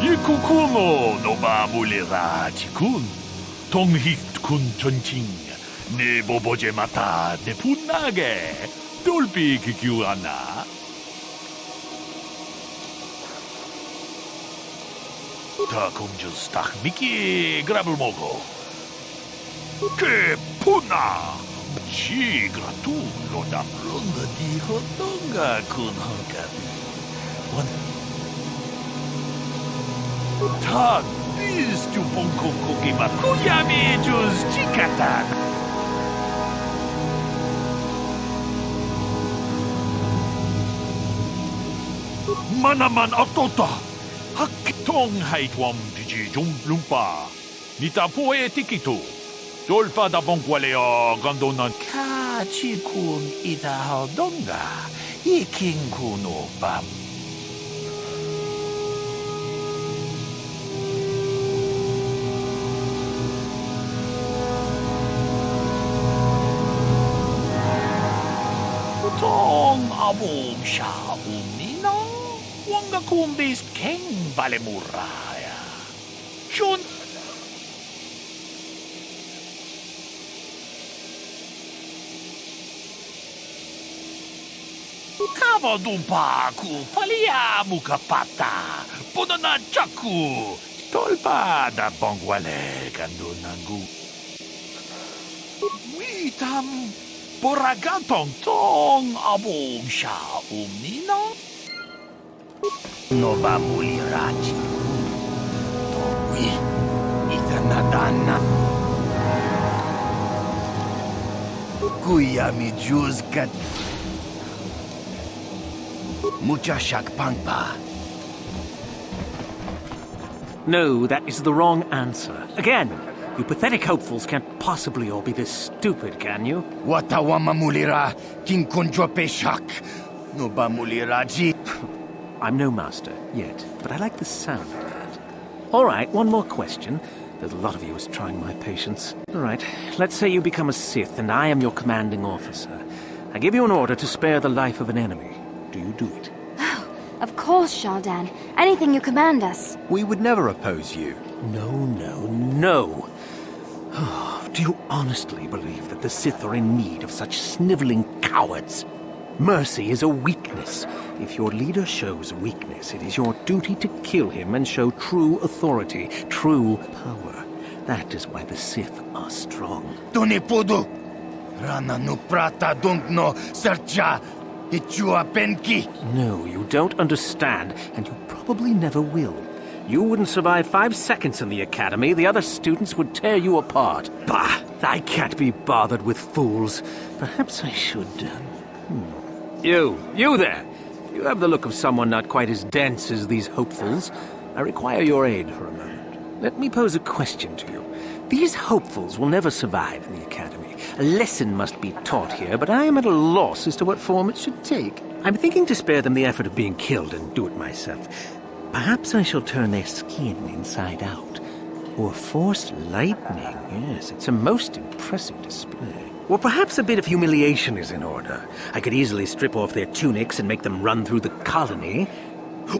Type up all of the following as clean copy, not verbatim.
이쿠쿠노 노바물레라 지군 동익군 전칭 네 보보제 마타 네 분나게 돌비 기규하나 다 공주 스탁 미끼 그라블 모고 그 푸나 시그라투 로담 론가 디호동가 군허가비 다 비스투 봉코코기마 쿠야미 주스 치카타 마나만 어떠다 학통 하이트웜 디지 좀 룸파 니타 포에 티키투 돌파다 봉quale어 간도난 카치군 이다하동가 이킹구노 밤 통 아봉샤 움니나 왕가 쿰비스 캥 발레무라야 슌 카바둠파 쿠팔리아 무카파타 보나나 짜쿠 돌바다 봉quale 간도난구 위탐 보라간통 통 아봉샤 움니나 노바물이라지 동위 이타나다나 구야미 주스갓 무자샥 방파. No, that is the wrong answer. Again, you pathetic hopefuls can't possibly all be this stupid, can you? Watawama mulira kinkunjo peshak. Noba muliraji. I'm no master, yet, but I like the sound of that. All right, one more question. There's a lot of you is trying my patience. All right, let's say you become a Sith, and I am your commanding officer. I give you an order to spare the life of an enemy. Do you do it? Of course, Shaldan. Anything you command us. We would never oppose you. No, no, no. Do you honestly believe that the Sith are in need of such sniveling cowards? Mercy is a weakness. If your leader shows weakness, it is your duty to kill him and show true authority, true power. That is why the Sith are strong. Tunipudu! Rana no prata dungno serja ichua penki. No, you don't understand, and you probably never will. You wouldn't survive 5 seconds in the academy. The other students would tear you apart. Bah! I can't be bothered with fools. Perhaps I should... You there! You have the look of someone not quite as dense as these hopefuls. I require your aid for a moment. Let me pose a question to you. These hopefuls will never survive in the academy. A lesson must be taught here, but I am at a loss as to what form it should take. I'm thinking to spare them the effort of being killed and do it myself. Perhaps I shall turn their skin inside out. Or force lightning. Yes, it's a most impressive display. Or perhaps a bit of humiliation is in order. I could easily strip off their tunics and make them run through the colony.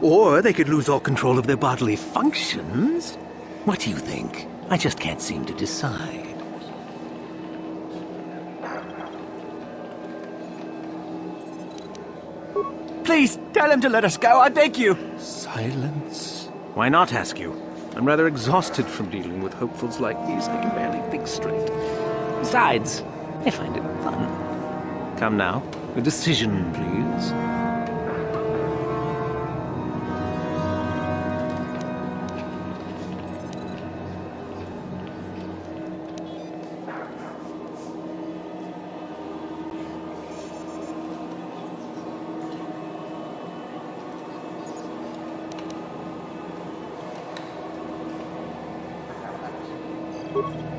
Or they could lose all control of their bodily functions. What do you think? I just can't seem to decide. Please, tell him to let us go, I beg you. Silence. Why not, ask you? I'm rather exhausted from dealing with hopefuls like these. I can barely think straight. Besides, I find it fun. Come now, a decision, please.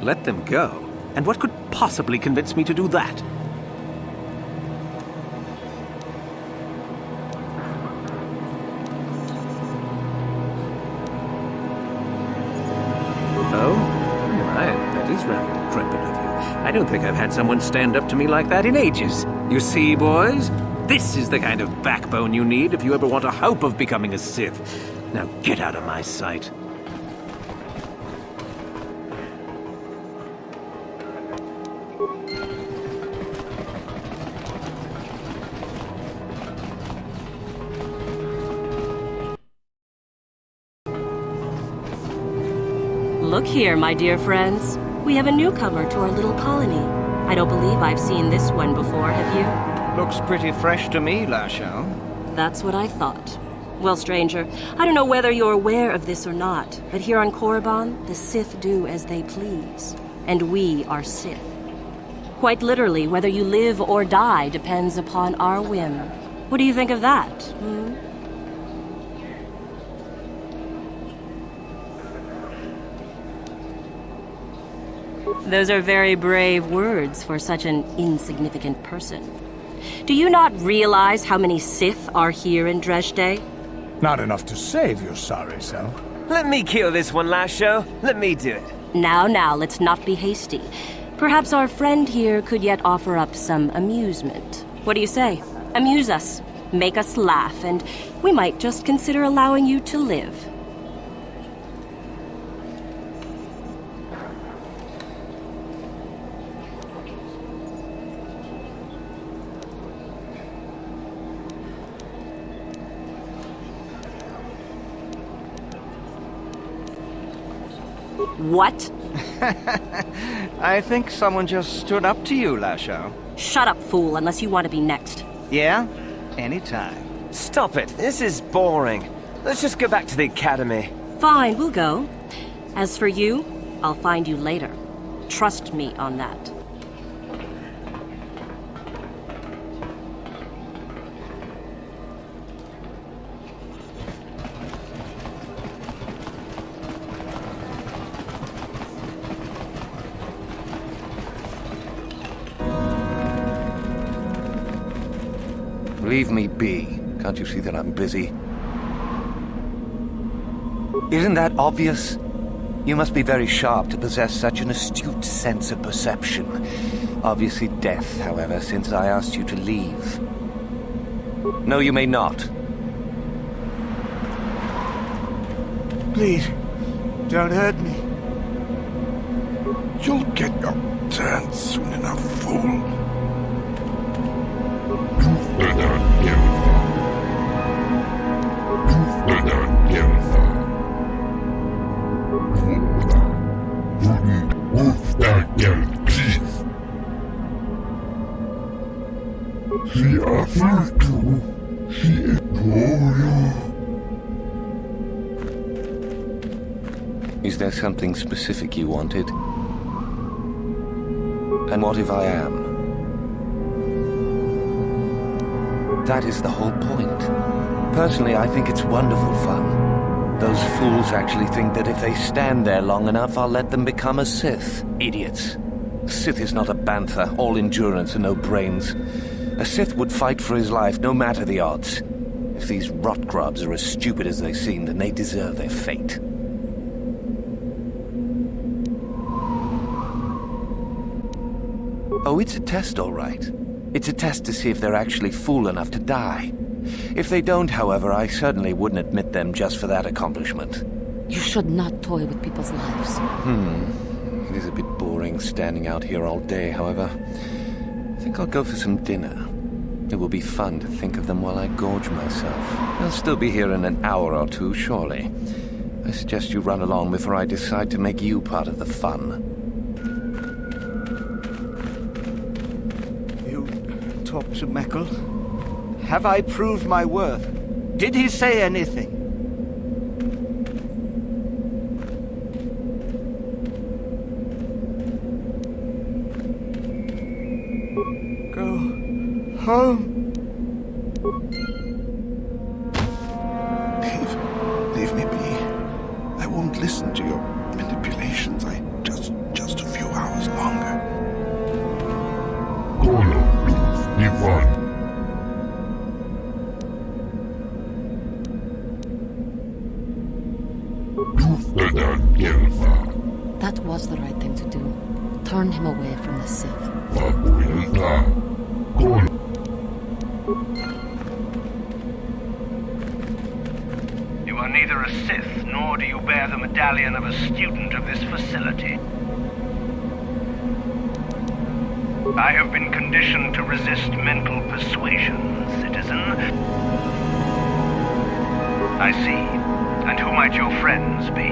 Let them go? And what could possibly convince me to do that? Oh? That is rather decrepit of you. I don't think I've had someone stand up to me like that in ages. You see, boys? This is the kind of backbone you need if you ever want a hope of becoming a Sith. Now get out of my sight. Look here, my dear friends. We have a newcomer to our little colony. I don't believe I've seen this one before, have you? Looks pretty fresh to me, Lasho. That's what I thought. Well, stranger, I don't know whether you're aware of this or not, but here on Korriban, the Sith do as they please. And we are Sith. Quite literally, whether you live or die depends upon our whim. What do you think of that, hmm? Those are very brave words for such an insignificant person. Do you not realize how many Sith are here in Dresde? Not enough to save your sorry self. Let me kill this one, Lasho. Let me do it. Now, let's not be hasty. Perhaps our friend here could yet offer up some amusement. What do you say? Amuse us, make us laugh, and we might just consider allowing you to live. What? I think someone just stood up to you, Lasho. Shut up, fool, unless you want to be next. Yeah? Anytime. Stop it. This is boring. Let's just go back to the academy. Fine, we'll go. As for you, I'll find you later. Trust me on that. Leave me be. Can't you see that I'm busy? Isn't that obvious? You must be very sharp to possess such an astute sense of perception. Obviously death, however, since I asked you to leave. No, you may not. Please, don't hurt me. You'll get your turn soon enough, fool. Is there something specific you wanted? And what if I am? That is the whole point. Personally, I think it's wonderful fun. Those fools actually think that if they stand there long enough, I'll let them become a Sith. Idiots. A Sith is not a bantha, all endurance and no brains. A Sith would fight for his life, no matter the odds. If these rot grubs are as stupid as they seem, then they deserve their fate. Oh, it's a test, all right. It's a test to see if they're actually fool enough to die. If they don't, however, I certainly wouldn't admit them just for that accomplishment. You should not toy with people's lives. It is a bit boring standing out here all day, however. I think I'll go for some dinner. It will be fun to think of them while I gorge myself. They'll still be here in an hour or two, surely. I suggest you run along before I decide to make you part of the fun. Talk to Meckel? Have I proved my worth? Did he say anything? Go home. Leave me be. I won't listen to your manipulations. Just a few hours longer. That was the right thing to do. Turn him away from the Sith. You are neither a Sith, nor do you bear the medallion of a student of this facility. I have been conditioned to resist mental persuasion, citizen. I see. And who might your friends be?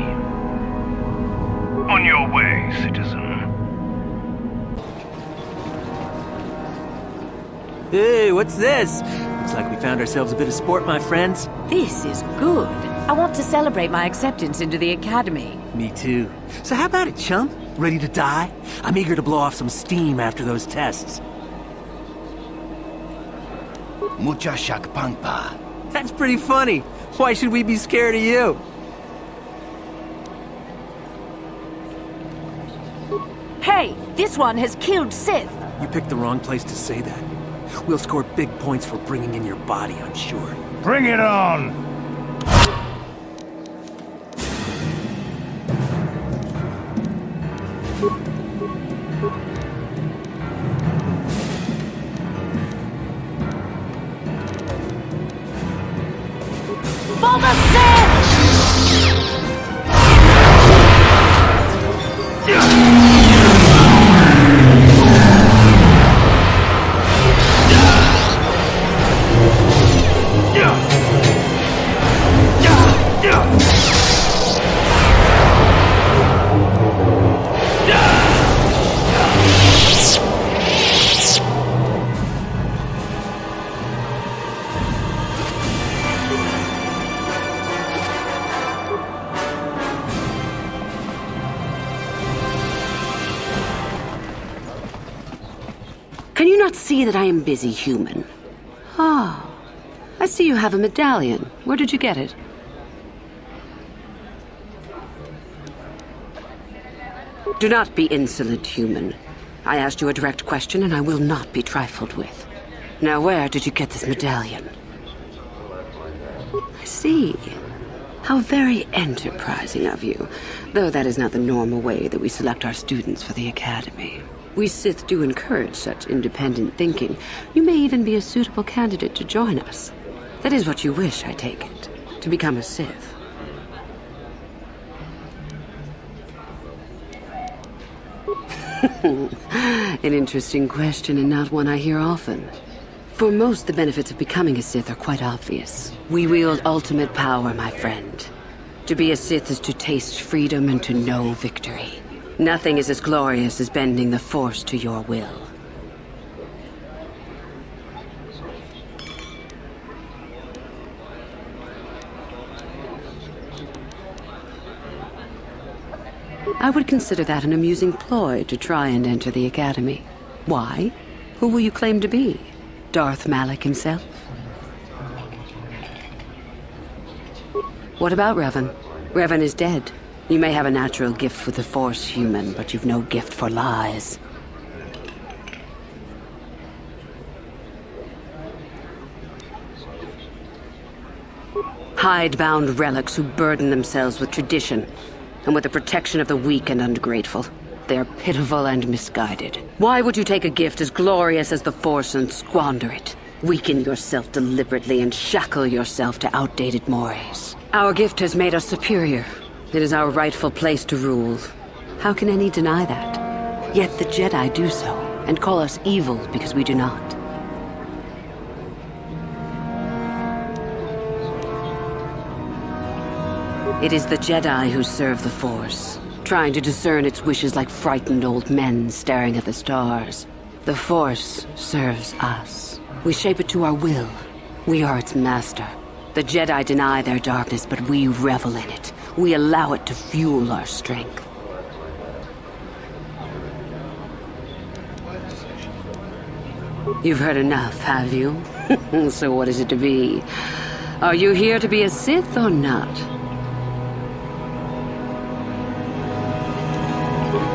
On your way, citizen. Hey, what's this? Looks like we found ourselves a bit of sport, my friends. This is good. I want to celebrate my acceptance into the Academy. Me too. So how about it, chump? Ready to die? I'm eager to blow off some steam after those tests. Mucha shakpangpa. That's pretty funny. Why should we be scared of you? Hey, this one has killed Sith. You picked the wrong place to say that. We'll score big points for bringing in your body, I'm sure. Bring it on! For the Sith! Can you not see that I am busy, human? Ah, I see you have a medallion. Where did you get it? Do not be insolent, human. I asked you a direct question, and I will not be trifled with. Now, where did you get this medallion? I see. How very enterprising of you. Though that is not the normal way that we select our students for the Academy. We Sith do encourage such independent thinking. You may even be a suitable candidate to join us. That is what you wish, I take it. To become a Sith. An interesting question, and not one I hear often. For most, the benefits of becoming a Sith are quite obvious. We wield ultimate power, my friend. To be a Sith is to taste freedom and to know victory. Nothing is as glorious as bending the Force to your will. I would consider that an amusing ploy to try and enter the Academy. Why? Who will you claim to be? Darth Malak himself? What about Revan? Revan is dead. You may have a natural gift for the Force, human, but you've no gift for lies. Hidebound relics who burden themselves with tradition and with the protection of the weak and ungrateful. They are pitiful and misguided. Why would you take a gift as glorious as the Force and squander it? Weaken yourself deliberately and shackle yourself to outdated mores. Our gift has made us superior. It is our rightful place to rule. How can any deny that? Yet the Jedi do so, and call us evil because we do not. It is the Jedi who serve the Force, trying to discern its wishes like frightened old men staring at the stars. The Force serves us. We shape it to our will. We are its master. The Jedi deny their darkness, but we revel in it. We allow it to fuel our strength. You've heard enough, have you? So what is it to be? Are you here to be a Sith or not?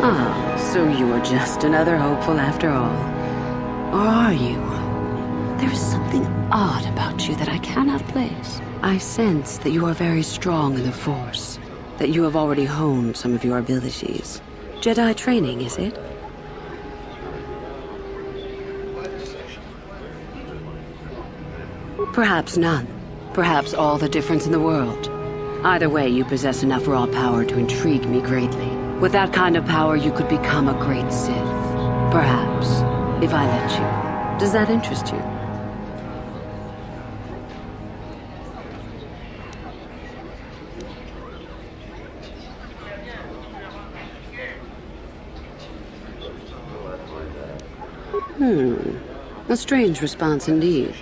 Ah, so you are just another hopeful after all. Or are you? There is something odd about you that I cannot place. I sense that you are very strong in the Force, that you have already honed some of your abilities. Jedi training, is it? Perhaps none. Perhaps all the difference in the world. Either way, you possess enough raw power to intrigue me greatly. With that kind of power, you could become a great Sith. Perhaps, if I let you. Does that interest you? A strange response indeed.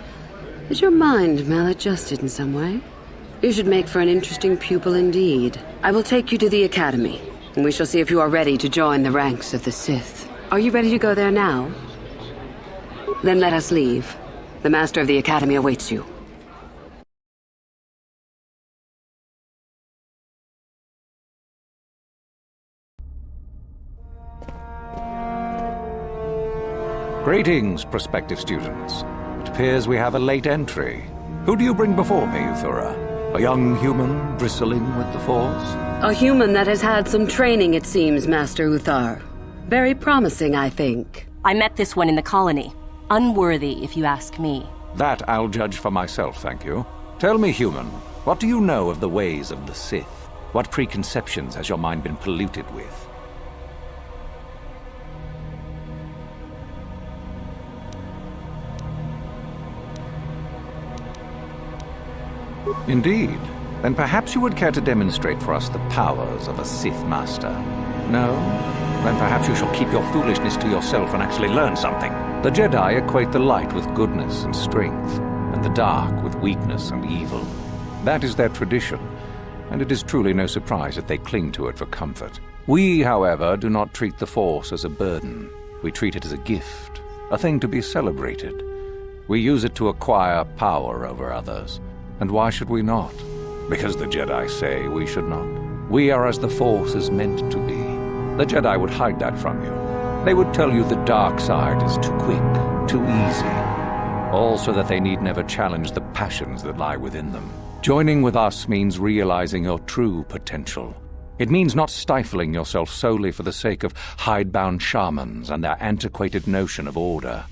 Is your mind maladjusted in some way? You should make for an interesting pupil indeed. I will take you to the Academy, and we shall see if you are ready to join the ranks of the Sith. Are you ready to go there now? Then let us leave. The Master of the Academy awaits you. Greetings, prospective students. It appears we have a late entry. Who do you bring before me, Uthura? A young human bristling with the Force? A human that has had some training, it seems, Master Uthar. Very promising, I think. I met this one in the colony. Unworthy, if you ask me. That I'll judge for myself, thank you. Tell me, human, what do you know of the ways of the Sith? What preconceptions has your mind been polluted with? Indeed. Then perhaps you would care to demonstrate for us the powers of a Sith Master. No? Then perhaps you shall keep your foolishness to yourself and actually learn something. The Jedi equate the light with goodness and strength, and the dark with weakness and evil. That is their tradition, and it is truly no surprise that they cling to it for comfort. We, however, do not treat the Force as a burden. We treat it as a gift, a thing to be celebrated. We use it to acquire power over others. And why should we not? Because the Jedi say we should not. We are as the Force is meant to be. The Jedi would hide that from you. They would tell you the dark side is too quick, too easy. All so that they need never challenge the passions that lie within them. Joining with us means realizing your true potential. It means not stifling yourself solely for the sake of hidebound shamans and their antiquated notion of order.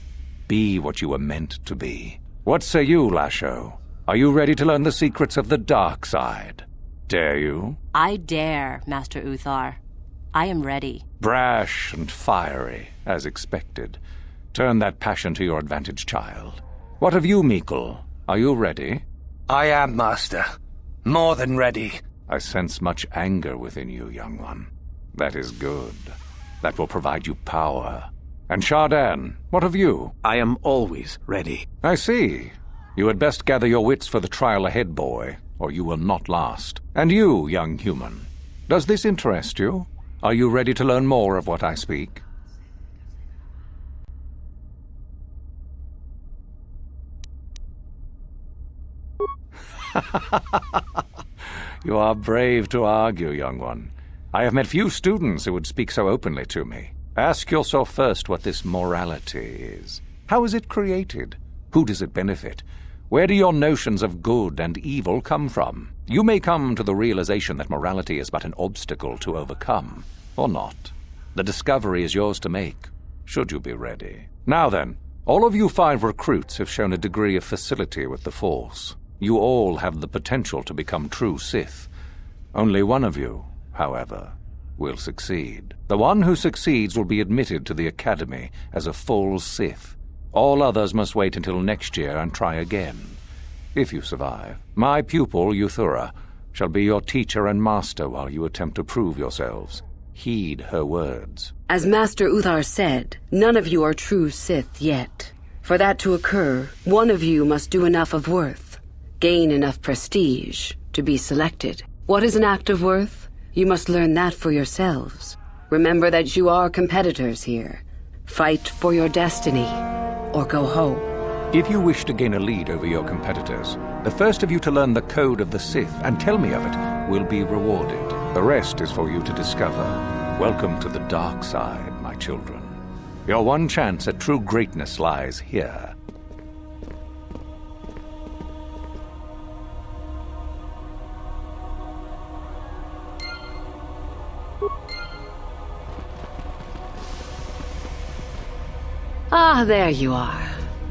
Be what you were meant to be. What say you, Lasho? Are you ready to learn the secrets of the dark side? Dare you? I dare, Master Uthar. I am ready. Brash and fiery, as expected. Turn that passion to your advantage, child. What of you, Mikkel? Are you ready? I am, Master. More than ready. I sense much anger within you, young one. That is good. That will provide you power. And Shardan, what of you? I am always ready. I see. You had best gather your wits for the trial ahead, boy, or you will not last. And you, young human, does this interest you? Are you ready to learn more of what I speak? You are brave to argue, young one. I have met few students who would speak so openly to me. Ask yourself first what this morality is. How is it created? Who does it benefit? Where do your notions of good and evil come from? You may come to the realization that morality is but an obstacle to overcome, or not. The discovery is yours to make, should you be ready. Now then, all of you 5 recruits have shown a degree of facility with the Force. You all have the potential to become true Sith. Only one of you, however, will succeed. The one who succeeds will be admitted to the Academy as a full Sith. All others must wait until next year and try again, if you survive. My pupil, Uthura, shall be your teacher and master while you attempt to prove yourselves. Heed her words. As Master Uthar said, none of you are true Sith yet. For that to occur, one of you must do enough of worth, gain enough prestige, to be selected. What is an act of worth? You must learn that for yourselves. Remember that you are competitors here. Fight for your destiny, or go home. If you wish to gain a lead over your competitors, the first of you to learn the code of the Sith and tell me of it will be rewarded. The rest is for you to discover. Welcome to the dark side, my children. Your one chance at true greatness lies here. Ah, there you are.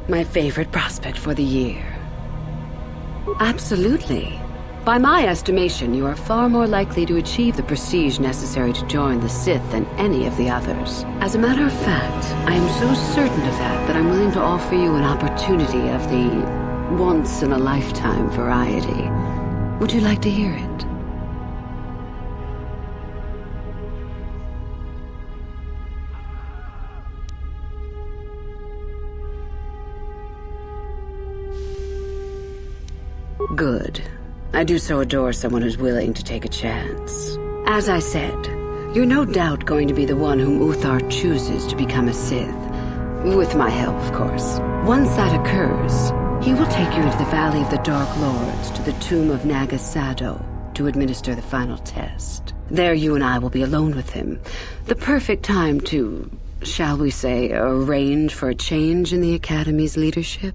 My favorite prospect for the year. Absolutely. By my estimation, you are far more likely to achieve the prestige necessary to join the Sith than any of the others. As a matter of fact, I am so certain of that I'm willing to offer you an opportunity of the once-in-a-lifetime variety. Would you like to hear it? Good. I do so adore someone who's willing to take a chance. As I said, you're no doubt going to be the one whom Uthar chooses to become a Sith. With my help, of course. Once that occurs, he will take you into the Valley of the Dark Lords to the tomb of Naga Sado to administer the final test. There you and I will be alone with him. The perfect time to, shall we say, arrange for a change in the Academy's leadership.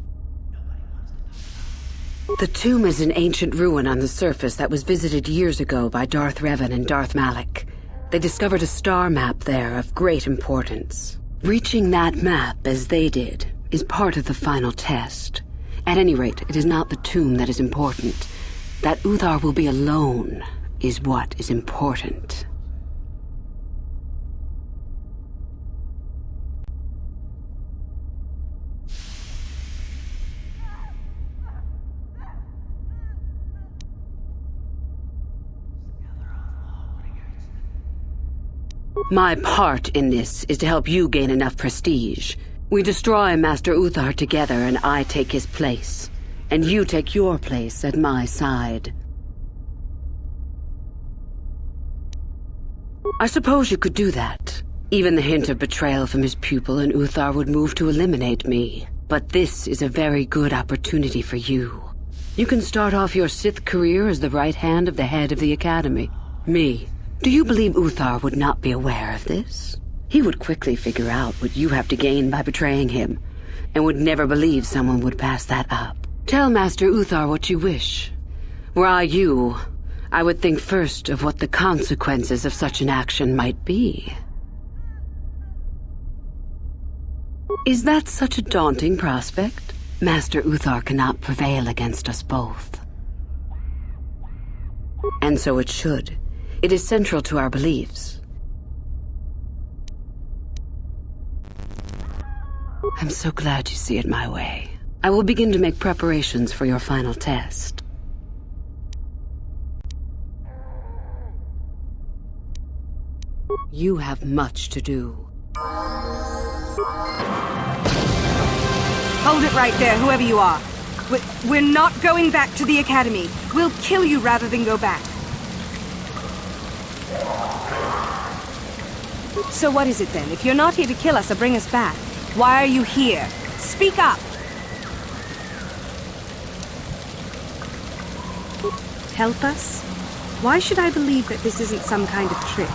The tomb is an ancient ruin on the surface that was visited years ago by Darth Revan and Darth Malak. They discovered a star map there of great importance. Reaching that map, as they did, is part of the final test. At any rate, it is not the tomb that is important. That Uthar will be alone is what is important. My part in this is to help you gain enough prestige. We destroy Master Uthar together and I take his place. And you take your place at my side. I suppose you could do that. Even the hint of betrayal from his pupil and Uthar would move to eliminate me. But this is a very good opportunity for you. You can start off your Sith career as the right hand of the head of the Academy. Me. Do you believe Uthar would not be aware of this? He would quickly figure out what you have to gain by betraying him, and would never believe someone would pass that up. Tell Master Uthar what you wish. Were I you, I would think first of what the consequences of such an action might be. Is that such a daunting prospect? Master Uthar cannot prevail against us both. And so it should. It is central to our beliefs. I'm so glad you see it my way. I will begin to make preparations for your final test. You have much to do. Hold it right there, whoever you are. We're not going back to the Academy. We'll kill you rather than go back. So what is it then? If you're not here to kill us or bring us back, why are you here? Speak up! Help us? Why should I believe that this isn't some kind of trick?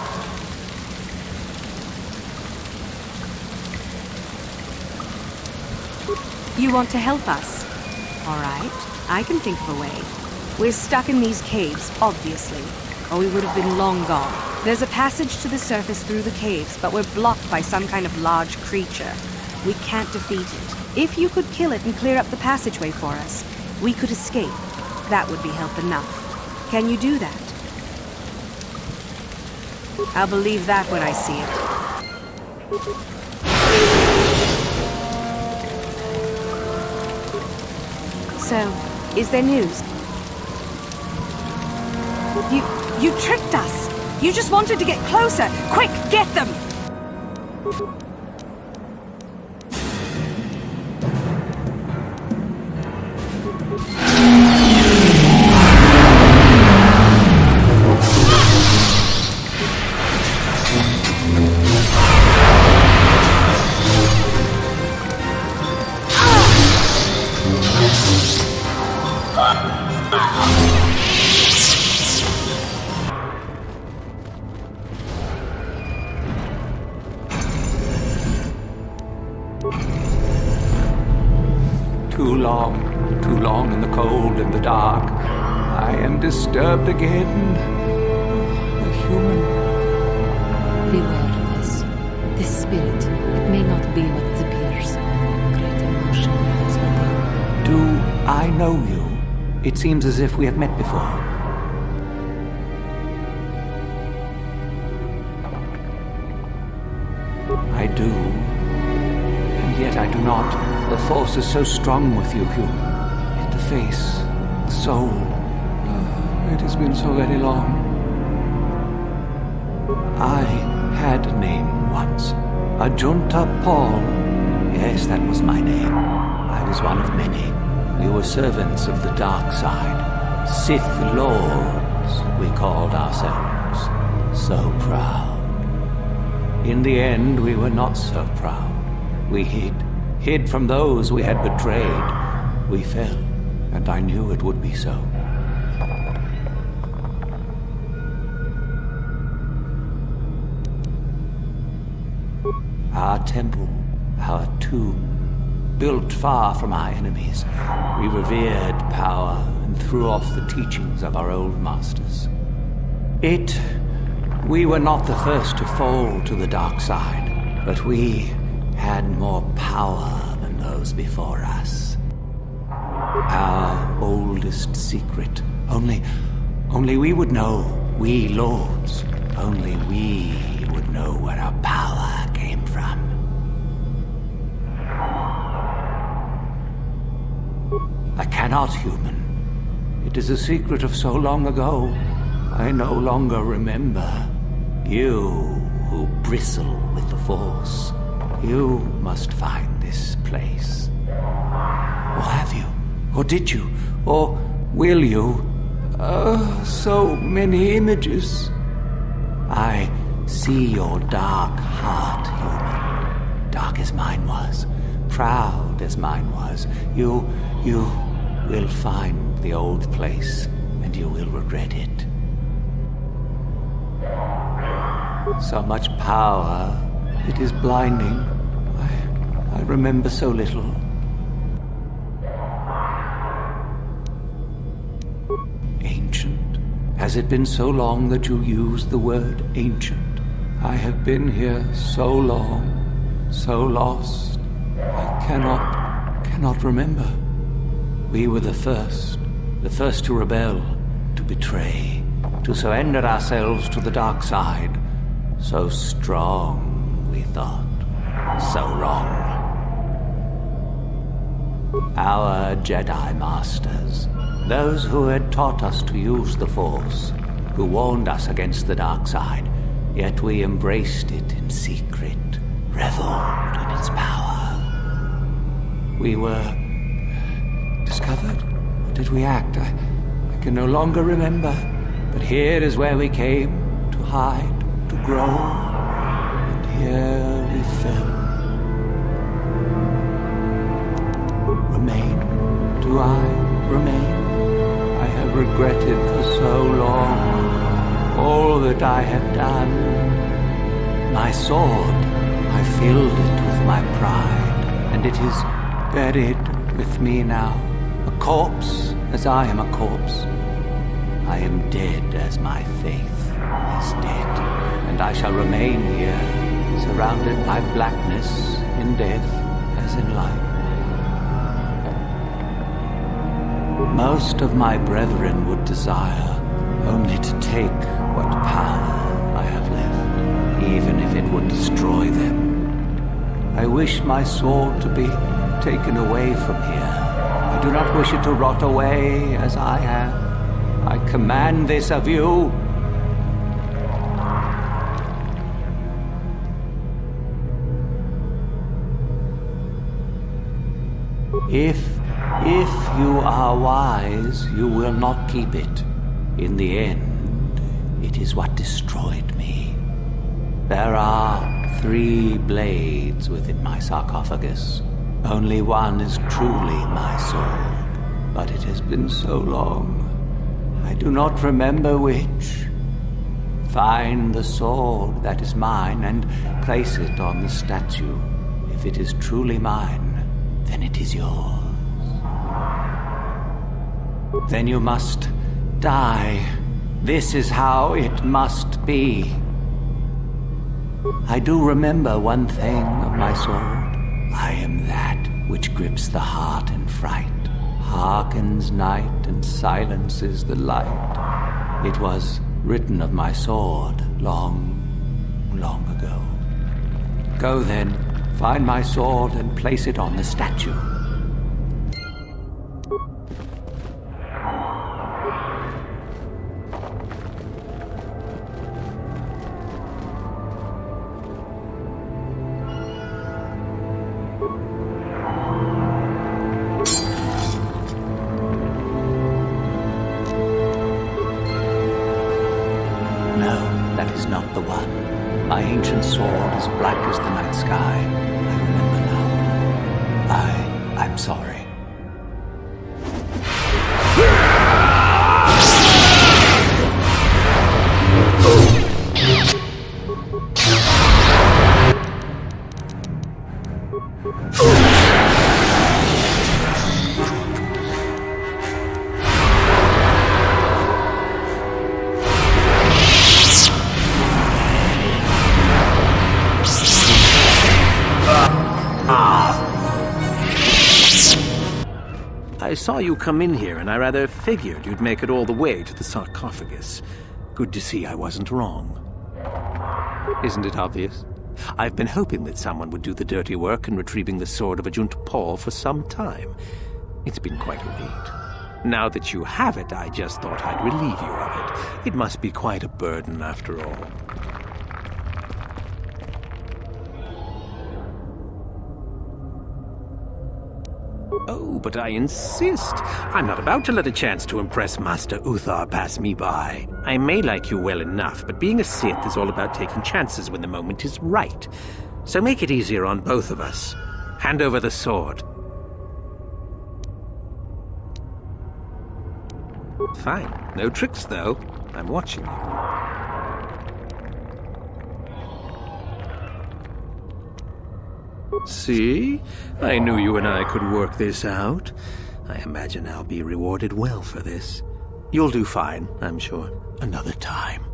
You want to help us? All right, I can think of a way. We're stuck in these caves, obviously, or we would have been long gone. There's a passage to the surface through the caves, but we're blocked by some kind of large creature. We can't defeat it. If you could kill it and clear up the passageway for us, we could escape. That would be help enough. Can you do that? I'll believe that when I see it. So, is there news? You tricked us! You just wanted to get closer! Quick, get them! Too long in the cold and the dark. I am disturbed again. The human. Beware of this. This spirit, it may not be what it appears. Great emotion has within. Do I know you? It seems as if we have met before. do. And yet I do not. The Force is so strong with you, human. Yet the face, the soul. It has been so very long. I had a name once. Ajunta Paul. Yes, that was my name. I was one of many. We were servants of the dark side. Sith Lords, we called ourselves. So proud. In the end, we were not so proud. We hid from those we had betrayed. We fell, and I knew it would be so. Our temple, our tomb, built far from our enemies, we revered power and threw off the teachings of our old masters. We were not the first to fall to the dark side, but we had more power than those before us. Our oldest secret, only we would know, we lords, only we would know where our power came from. I cannot, human. It is a secret of so long ago, I no longer remember. You who bristle with the Force, you must find this place. Or have you? Or did you? Or will you? So many images. I see your dark heart, human. Dark as mine was. Proud as mine was. You will find the old place, and you will regret it. So much power, it is blinding. I remember so little. Ancient. Has it been so long that you used the word ancient? I have been here so long, so lost. I cannot remember. We were the first to rebel, to betray, to surrender ourselves to the dark side. So strong, we thought. So wrong. Our Jedi Masters, those who had taught us to use the Force, who warned us against the dark side, yet we embraced it in secret, reveled in its power. We were discovered? Or did we act? I can no longer remember. But here is where we came to hide, to grow, and here we fell. Remain? Do I remain? I have regretted for so long all that I have done. My sword, I filled it with my pride, and it is buried with me now. A corpse, as I am a corpse. I am dead as my faith is dead, and I shall remain here, surrounded by blackness in death as in life. Most of my brethren would desire only to take what power I have left, even if it would destroy them. I wish my sword to be taken away from here. I do not wish it to rot away as I have. I command this of you. If you are wise, you will not keep it. In the end, it is what destroyed me. There are 3 blades within my sarcophagus. Only one is truly my sword, but it has been so long. I do not remember which. Find the sword that is mine and place it on the statue. If it is truly mine, then it is yours. Then you must die. This is how it must be. I do remember one thing of my sword. I am that which grips the heart in fright, hearkens night and silences the light. It was written of my sword long, long ago. Go then, find my sword and place it on the statue. My ancient sword is black as the night sky. I remember now. I'm sorry. I saw you come in here, and I rather figured you'd make it all the way to the sarcophagus. Good to see I wasn't wrong. Isn't it obvious? I've been hoping that someone would do the dirty work in retrieving the sword of Ajunt Paul for some time. It's been quite a wait. Now that you have it, I just thought I'd relieve you of it. It must be quite a burden after all. Oh, but I insist. I'm not about to let a chance to impress Master Uthar pass me by. I may like you well enough, but being a Sith is all about taking chances when the moment is right. So make it easier on both of us. Hand over the sword. Fine. No tricks, though. I'm watching you. See? I knew you and I could work this out. I imagine I'll be rewarded well for this. You'll do fine, I'm sure. Another time.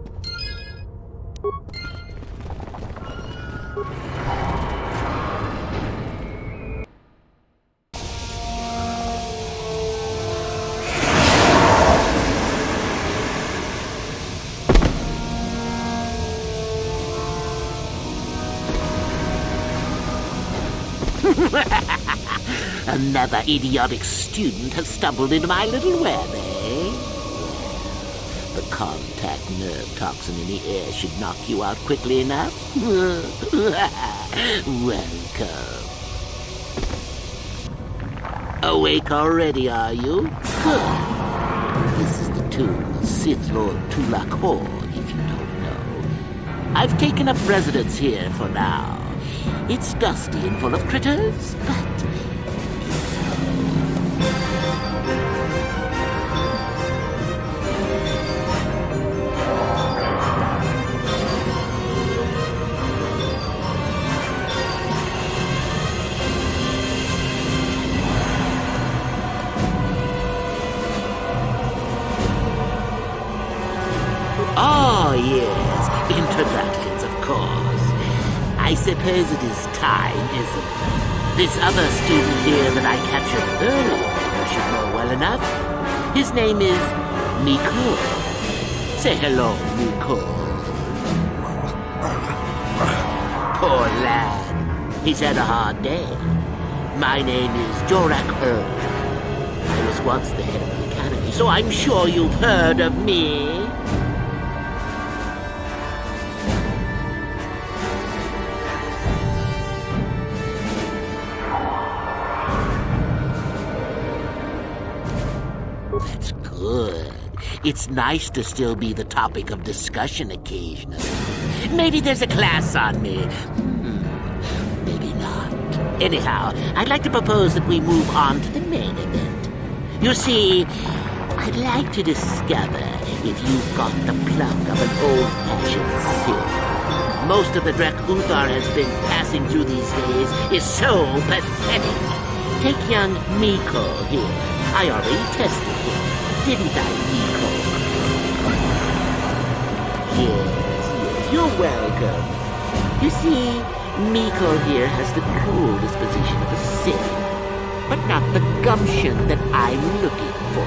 Another idiotic student has stumbled into my little web, eh? The contact nerve toxin in the air should knock you out quickly enough. Welcome. Awake already, are you? Good. This is the tomb of Sith Lord Tulak Hor, if you don't know. I've taken up residence here for now. It's dusty and full of critters, but... Oh, yes. Introductions, of course. I suppose it is time, isn't it? This other student here that I captured earlier, you should know well enough. His name is Miko. Say hello, Miko. Poor lad. He's had a hard day. My name is Jorak Earl. I was once the head of the academy, so I'm sure you've heard of me. That's good. It's nice to still be the topic of discussion occasionally. Maybe there's a class on me. Maybe not. Anyhow, I'd like to propose that we move on to the main event. You see, I'd like to discover if you've got the pluck of an old-fashioned Sith. Most of the Drek Uthar has been passing through these days is so pathetic. Take young Miko here. I already tested him, didn't I, Miko? Yes, you're welcome. You see, Miko here has the cool disposition of a Sith, but not the gumption that I'm looking for.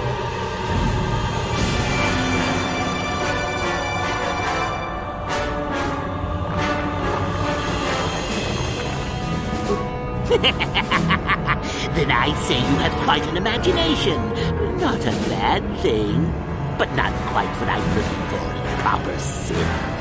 Then I'd say you have quite an imagination. Not a bad thing, but not quite what I'm looking for in a proper Sith.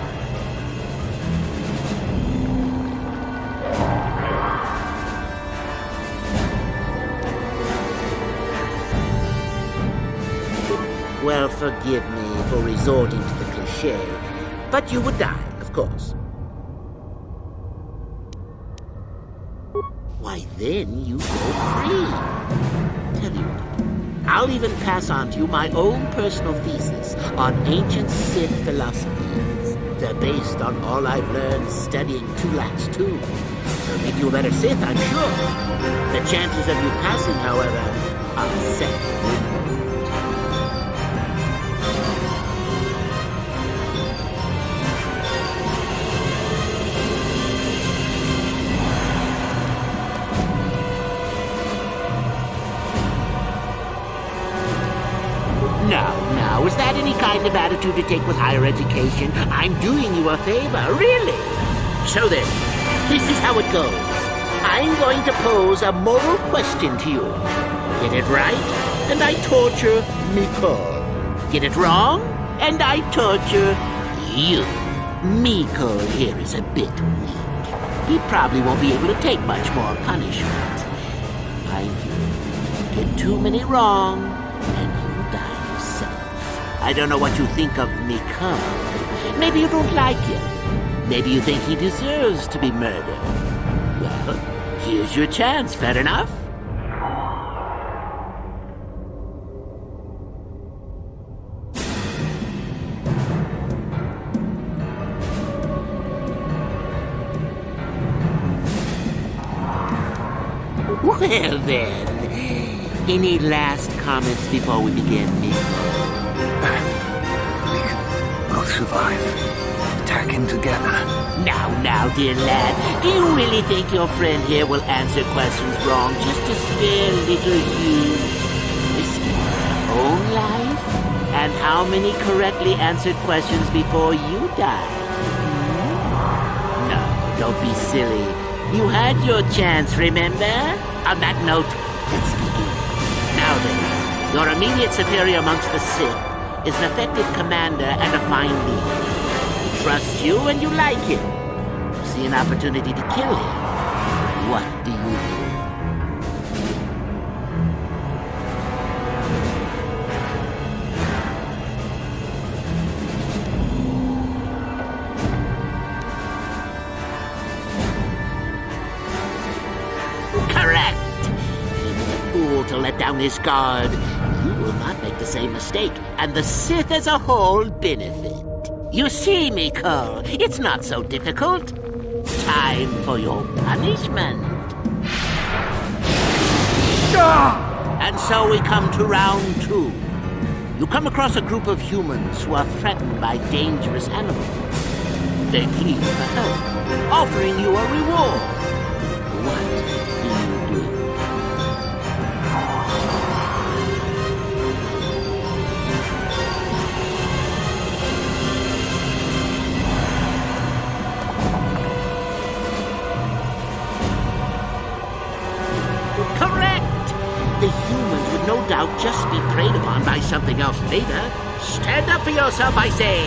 Well, forgive me for resorting to the cliché, but you would die, of course. Why, then you go free. Tell you what, I'll even pass on to you my own personal thesis on ancient Sith philosophies. They're based on all I've learned studying 2-2. They'll make you a better Sith, I'm sure. The chances of you passing, however, are set. Now, is that any kind of attitude to take with higher education? I'm doing you a favor, really. So then, this is how it goes. I'm going to pose a moral question to you. Get it right, and I torture Miko. Get it wrong, and I torture you. Miko here is a bit weak. He probably won't be able to take much more punishment. Mind you, get too many wrong, and you die. I don't know what you think of Miko. Maybe you don't like him. Maybe you think he deserves to be murdered. Well, here's your chance, fair enough? Well then, any last comments before we begin, Miko? We'll survive. Attacking together. Now, dear lad, do you really think your friend here will answer questions wrong just to spare little you? Risking your own life? And how many correctly answered questions before you die? No, don't be silly. You had your chance, remember? On that note, let's begin. Now then, your immediate superior amongst the Sith is an effective commander and a fine leader. He trusts you and you like him. You see an opportunity to kill him. What do you do? Correct! Even a fool to let down his guard. You will not make the same mistake, and the Sith as a whole benefit. You see, Miko, it's not so difficult. Time for your punishment. And so we come to round 2. You come across a group of humans who are threatened by dangerous animals. They plead for help, offering you a reward. What do you do? The humans would no doubt just be preyed upon by something else later. Stand up for yourself, I say!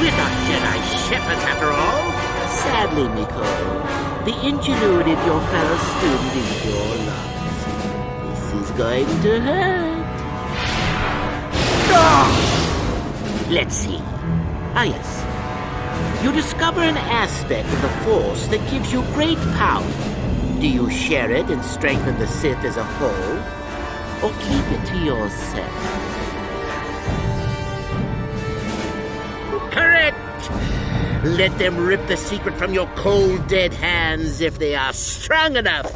We're not Jedi shepherds, after all! Sadly, Miko, the ingenuity of your fellow student is your loss. This is going to hurt. Let's see. Ah, yes. You discover an aspect of the Force that gives you great power. Do you share it and strengthen the Sith as a whole? Or keep it to yourself? Correct! Let them rip the secret from your cold, dead hands if they are strong enough.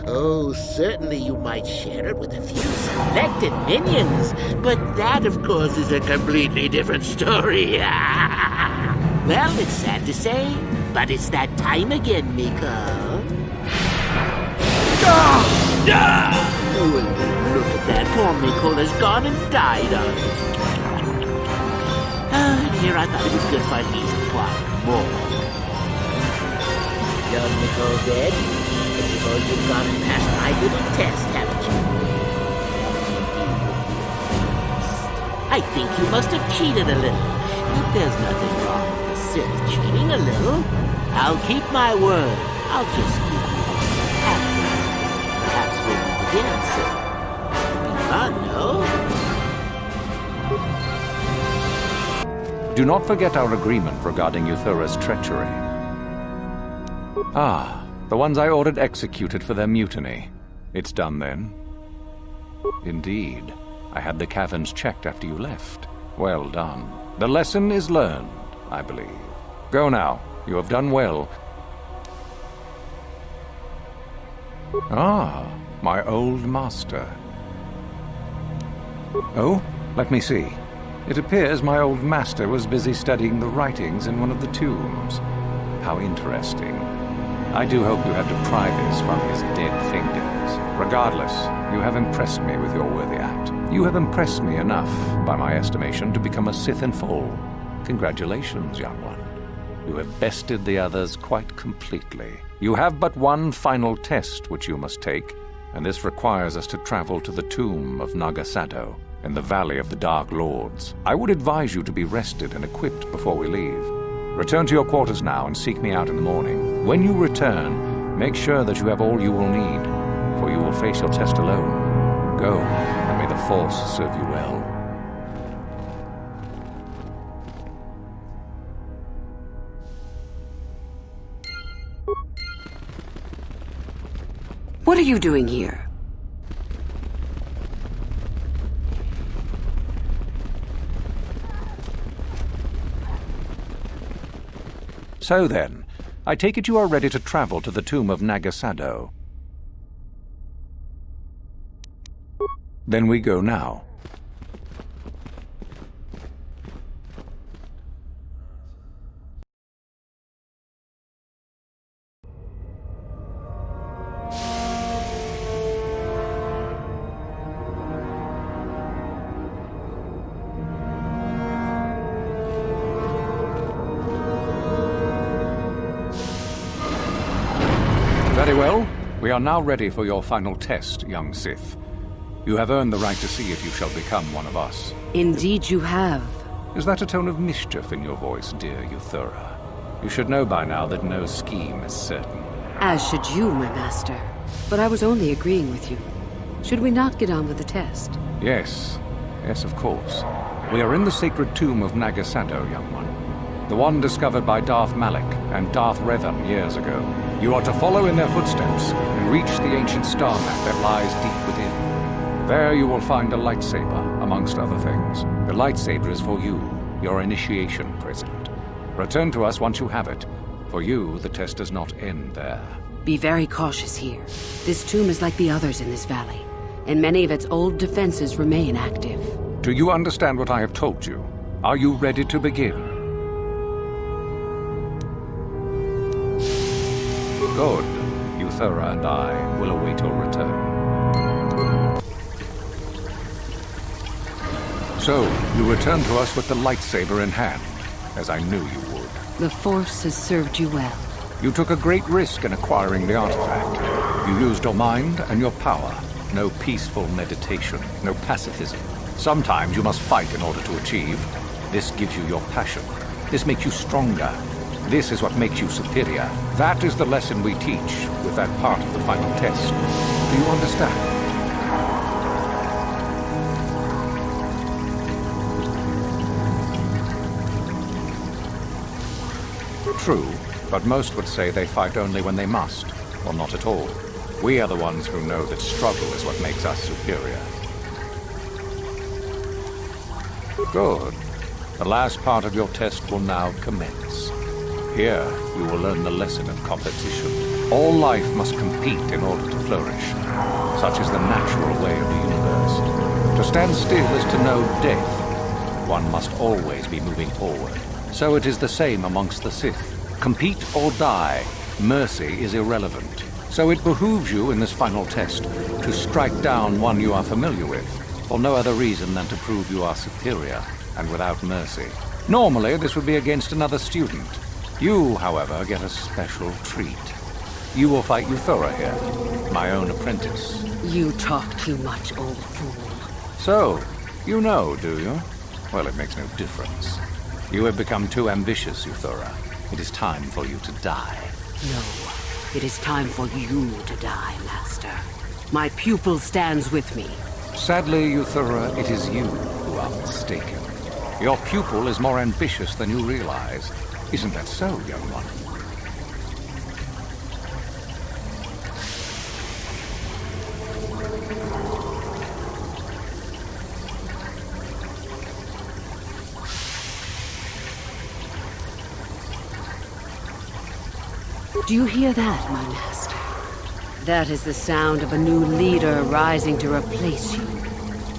Oh, certainly you might share it with a few selected minions, but that, of course, is a completely different story. Well, it's sad to say, but it's that time again, Miko. Oh, look at that. Poor Miko has gone and died on us. And here I thought it was good for at least 1 more. Young Miko dead, suppose you've gone and passed my little test, haven't you? I think you must have cheated a little. But there's nothing wrong with the Sith cheating a little. I'll keep my word. I'll just give you half. Perhaps when we begin, Sith. It'll be fun, no? Do not forget our agreement regarding Euthura's treachery. Ah, the ones I ordered executed for their mutiny. It's done then. Indeed. I had the caverns checked after you left. Well done. The lesson is learned, I believe. Go now. You have done well. Ah, my old master. Oh, let me see. It appears my old master was busy studying the writings in one of the tombs. How interesting. I do hope you had to pry this from his dead fingers. Regardless, you have impressed me with your worthy act. You have impressed me enough, by my estimation, to become a Sith in full. Congratulations, young one. You have bested the others quite completely. You have but one final test which you must take, and this requires us to travel to the tomb of Nagasado in the Valley of the Dark Lords. I would advise you to be rested and equipped before we leave. Return to your quarters now and seek me out in the morning. When you return, make sure that you have all you will need, for you will face your test alone. Go, and may the Force serve you well. What are you doing here? So then, I take it you are ready to travel to the tomb of Nagasado. Then we go now. Very well. We are now ready for your final test, young Sith. You have earned the right to see if you shall become one of us. Indeed you have. Is that a tone of mischief in your voice, dear Euthura? You should know by now that no scheme is certain. As should you, my master. But I was only agreeing with you. Should we not get on with the test? Yes. Yes, of course. We are in the sacred tomb of Nagasado, young one. The one discovered by Darth Malak and Darth Revan years ago. You are to follow in their footsteps and reach the ancient star map that lies deep within. There you will find a lightsaber, amongst other things. The lightsaber is for you, your initiation present. Return to us once you have it. For you, the test does not end there. Be very cautious here. This tomb is like the others in this valley, and many of its old defenses remain active. Do you understand what I have told you? Are you ready to begin? Good. Euthura and I will await your return. So, you return to us with the lightsaber in hand, as I knew you would. The Force has served you well. You took a great risk in acquiring the artifact. You used your mind and your power. No peaceful meditation, no pacifism. Sometimes you must fight in order to achieve. This gives you your passion. This makes you stronger. This is what makes you superior. That is the lesson we teach with that part of the final test. Do you understand? True, but most would say they fight only when they must, or not at all. We are the ones who know that struggle is what makes us superior. Good. The last part of your test will now commence. Here, you will learn the lesson of competition. All life must compete in order to flourish. Such is the natural way of the universe. To stand still is to know death. One must always be moving forward. So it is the same amongst the Sith. Compete or die. Mercy is irrelevant. So it behooves you in this final test to strike down one you are familiar with, for no other reason than to prove you are superior and without mercy. Normally, this would be against another student. You, however, get a special treat. You will fight Euthura here, my own apprentice. You talk too much, old fool. So, you know, do you? Well, it makes no difference. You have become too ambitious, Euthura. It is time for you to die. No, it is time for you to die, Master. My pupil stands with me. Sadly, Euthura, it is you who are mistaken. Your pupil is more ambitious than you realize. Isn't that so, young one? Do you hear that, my master? That is the sound of a new leader rising to replace you.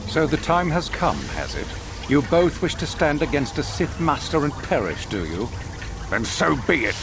So the time has come, has it? You both wish to stand against a Sith Master and perish, do you? Then so be it!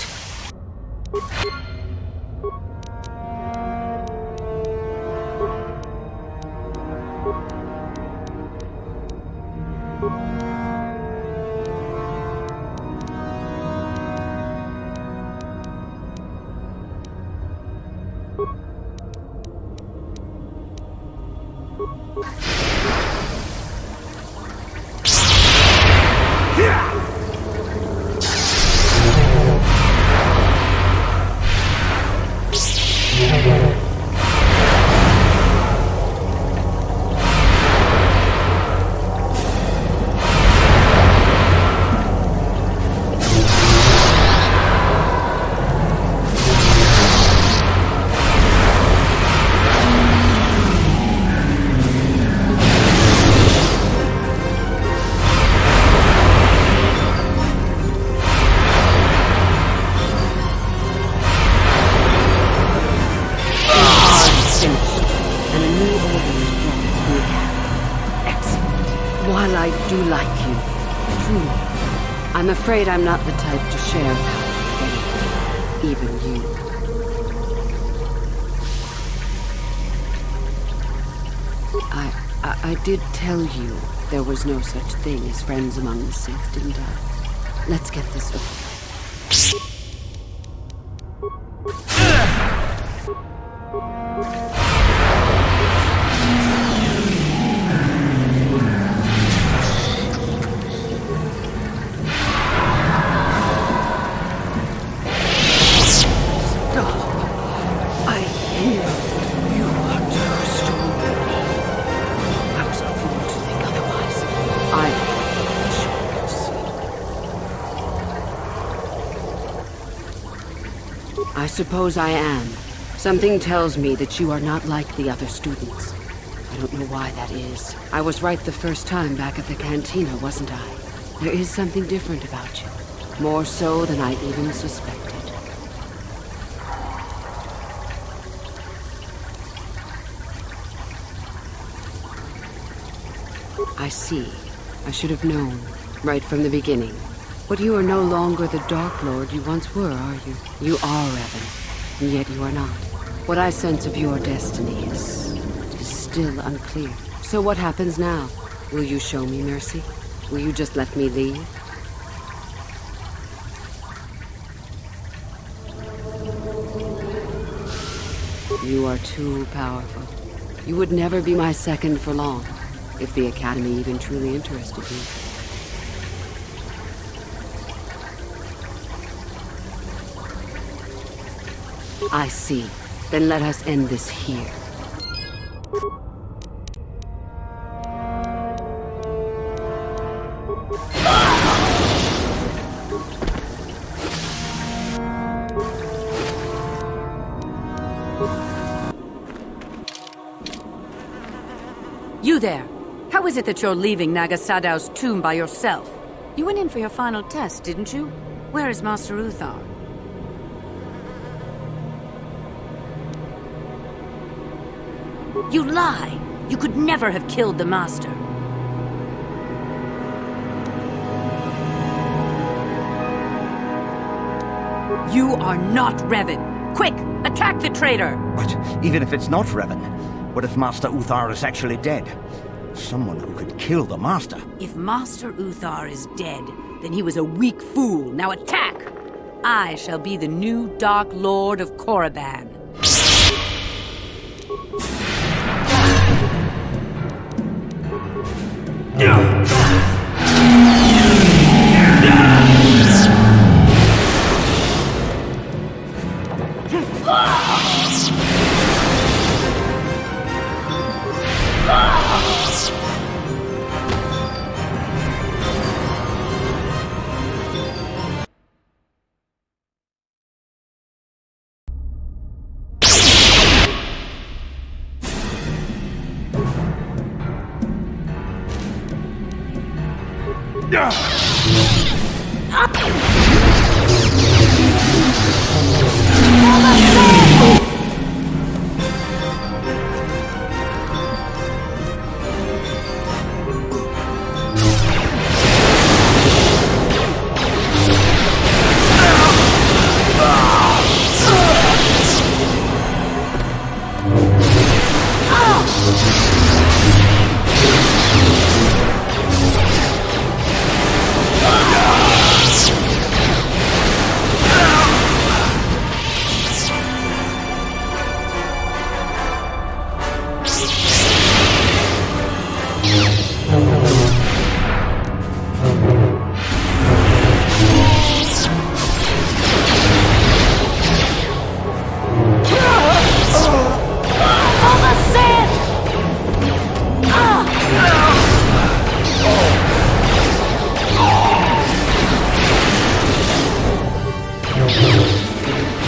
I'm afraid I'm not the type to share power with anyone, even you. I did tell you there was no such thing as friends among the Sith, didn't I? Let's get this over with. I suppose I am. Something tells me that you are not like the other students. I don't know why that is. I was right the first time back at the cantina, wasn't I? There is something different about you. More so than I even suspected. I see. I should have known, right from the beginning. But you are no longer the Dark Lord you once were, are you? You are Revan, and yet you are not. What I sense of your destiny is still unclear. So what happens now? Will you show me mercy? Will you just let me leave? You are too powerful. You would never be my second for long, if the Academy even truly interested you. I see. Then let us end this here. You there! How is it that you're leaving Nagasadow's tomb by yourself? You went in for your final test, didn't you? Where is Master Uthar? You lie! You could never have killed the Master. You are not Revan! Quick! Attack the traitor! But even if it's not Revan, what if Master Uthar is actually dead? Someone who could kill the Master. If Master Uthar is dead, then he was a weak fool. Now attack! I shall be the new Dark Lord of Korriban.